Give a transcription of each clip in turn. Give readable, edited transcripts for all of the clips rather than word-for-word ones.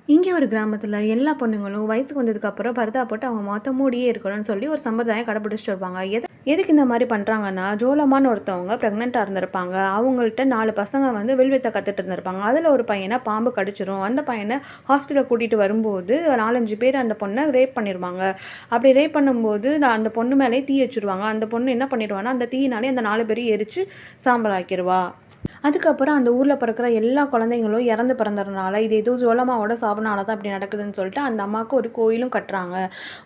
இங்கே ஒரு கிராமத்தில் எல்லா பொண்ணுங்களும் வயசுக்கு வந்ததுக்கப்புறம் பர்தா போட்டு அவங்க மொத்த மூடியே இருக்கணும்னு சொல்லி ஒரு சம்பிரதாயம் கடைப்பிடிச்சிட்டு வருவாங்க. எதுக்கு இந்த மாதிரி பண்ணுறாங்கன்னா, ஜோலம்மான்னு ஒருத்தவங்க ப்ரெக்னெண்ட்டாக இருந்திருப்பாங்க. அவங்கள்ட்ட 4 பசங்க வந்து வில்வித்தை கற்றுட்டு இருந்திருப்பாங்க. அதில் ஒரு பையனை பாம்பு கடிச்சிரும். அந்த பையனை ஹாஸ்பிட்டல் கூட்டிகிட்டு வரும்போது 4, 5 பேர் அந்த பொண்ணை ரேப் பண்ணிடுவாங்க. அப்படி ரேப் பண்ணும்போது அந்த பொண்ணு மேலேயே தீ வச்சுருவாங்க. அந்த பொண்ணு என்ன பண்ணிடுவான்னா, அந்த தீயினாலே அந்த 4 பேரையும் எரித்து சாம்பல் ஆக்கிடுவா. அதுக்கப்புறம் அந்த ஊரில் பிறக்கிற எல்லா குழந்தைங்களும் இறந்து பிறந்ததுனால, இது ஏதோ ஜோலம்மாவோட சாபனால தான் இப்படி நடக்குதுன்னு சொல்லிட்டு அந்த அம்மாவுக்கு ஒரு கோயிலும் கட்டுறாங்க.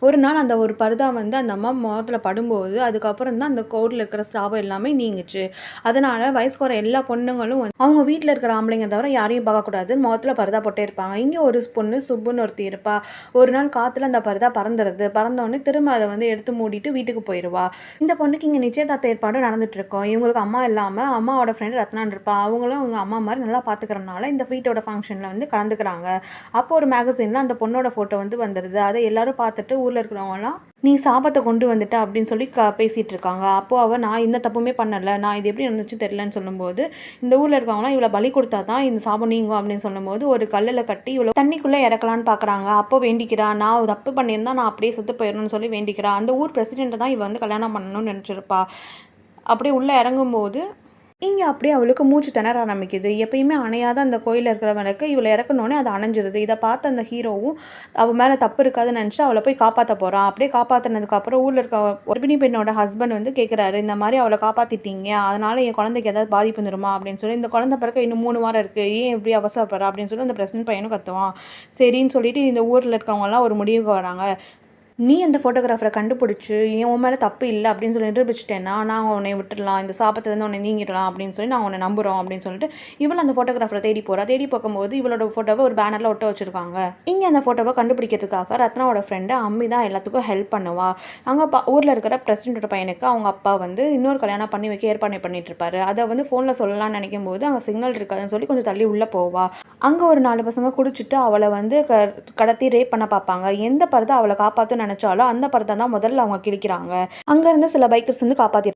ஒரு நாள் அந்த ஒரு பர்தா வந்து அந்த அம்மா முகத்துல படும்போது, அதுக்கப்புறம் தான் அந்த கோவிலில் இருக்கிற சாபம் எல்லாமே நீங்குச்சு. அதனால வயசுக்கு வர எல்லா பொண்ணுங்களும் அவங்க வீட்டில் இருக்கிற ஆம்பளைங்க தவிர யாரையும் பார்க்கக்கூடாது, முகத்துல பர்தா போட்டே இருப்பாங்க. இங்கே ஒரு பொண்ணு சுப்புன்னு ஒருத்தி இருப்பா. ஒரு நாள் காற்றுல அந்த பர்தா பறந்துடுது. பறந்தோடனே திரும்ப அதை வந்து எடுத்து மூடிட்டு வீட்டுக்கு போயிடுவா. இந்த பொண்ணுக்கு இங்கே நிச்சயதார்த்த ஏற்பாடு நடந்துட்டு இருக்கோம். இவங்களுக்கு அம்மா இல்லாமல் அம்மாவோட ஃப்ரெண்ட் ரத்னான் இருப்பா. அவங்களும் அவங்க அம்மா மாதிரி நல்லா பார்த்துக்கிறனால இந்த வீட்டோட ஃபங்க்ஷனில் வந்து கலந்துக்கிறாங்க. அப்போ ஒரு மேகசினில் அந்த பொண்ணோட ஃபோட்டோ வந்து வந்துடுது. அதை எல்லாரும் பார்த்துட்டு ஊரில் இருக்கிறவங்கலாம் நீ சாபத்தை கொண்டு வந்துட்ட அப்படின்னு சொல்லி பேசிகிட்டு இருக்காங்க. அப்போது அவள் நான் இந்த தப்புமே பண்ணலை, நான் இது எப்படி நடந்துச்சு தெரிலன்னு சொல்லும்போது, இந்த ஊரில் இருக்கவங்களாம் இவளை பலி கொடுத்தா தான் இந்த சாபம் நீங்கும் அப்படின்னு சொல்லும்போது ஒரு கல்லில் கட்டி இவ்வளோ தண்ணிக்குள்ளே இறக்கலான்னு பார்க்குறாங்க. அப்போ வேண்டிக்கிறா, நான் தப்பு பண்ணியிருந்தா நான் அப்படியே செத்து போயிடணும்னு சொல்லி வேண்டிக்கிறா. அந்த ஊர் பிரசிடெண்ட்டை தான் இவ வந்து கல்யாணம் பண்ணணும்னு நினச்சிருப்பா. அப்படியே உள்ளே இறங்கும்போது இங்கே அப்படியே அவளுக்கு மூச்சு திணற ஆரம்பிக்குது. எப்பயுமே அணையாத அந்த கோயிலில் இருக்கிறவனுக்கு இவளை இறக்கணுன்னே அது அணைஞ்சிருது. இதை பார்த்து அந்த ஹீரோவும் அவள் மேலே தப்பு இருக்காதுன்னு நினச்சி அவளை போய் காப்பாற்ற போகிறான். அப்படியே காப்பாற்றினதுக்கப்புறம் ஊரில் இருக்க கர்ப்பிணி பெண்ணோட ஹஸ்பண்ட் வந்து கேட்குறாரு, இந்த மாதிரி அவளை காப்பாற்றிட்டீங்க, அதனால் என் குழந்தைக்கு ஏதாவது பாதிப்பு வந்துருமா அப்படின்னு சொல்லி, இந்த குழந்தை பிறக்க இன்னும் 3 வாரம் இருக்குது, ஏன் இப்படி அவசரப்படுறா அப்படின்னு சொல்லி அந்த பிரசன்ட் பையனும் கத்துவான். சரின்னு சொல்லிட்டு இந்த ஊரில் இருக்கவங்கலாம் ஒரு முடிவுக்கு வராங்க. நீ அந்த ஃபோட்டோகிராஃபரை கண்டுபிடிச்சி உன் மேலே தப்பு இல்லை அப்படின்னு சொல்லி நிரூபிச்சிட்டேன்னா நான் உன்னை விட்டுடலாம், இந்த சாபத்துலேருந்து உன்னை நீங்கிடலாம் அப்படின்னு சொல்லி நான் உன்னை நம்புகிறோம் அப்படின்னு சொல்லிட்டு இவள் அந்த ஃபோட்டோகிராஃபரை தேடி போகிறா. தேடி பார்க்கும்போது இவளோட ஃபோட்டோவை ஒரு பேனரில் ஒட்ட வச்சுருக்காங்க. இங்கே அந்த ஃபோட்டோவை கண்டுபிடிக்கிறதுக்காக ரத்னாவோட ஃப்ரெண்டு அம்மி தான் எல்லாத்துக்கும் ஹெல்ப் பண்ணுவா. அங்கே ஊரில் இருக்கிற பிரசிடென்ட்டோட பையனுக்கு அவங்க அப்பா வந்து இன்னொரு கல்யாணம் பண்ணி வைக்க ஏற்பாடு பண்ணிட்டு இருப்பாரு. அதை வந்து ஃபோனில் சொல்லலாம்னு நினைக்கும் போது அங்கே சிக்னல் இருக்காதுன்னு சொல்லி கொஞ்சம் தள்ளி உள்ளே போவா. அங்கே ஒரு 4 பசங்க குடிச்சிட்டு அவளை வந்து கடத்தி ரேப் பண்ண பார்ப்பாங்க. எந்த படத்தை அவளை காப்பாற்ற நினைச்சாலும் அந்த படத்தை தான் முதல்ல அவங்க கிழிக்கிறாங்க. அங்க இருந்து சில பைக்கர்ஸ் வந்து காப்பாத்தி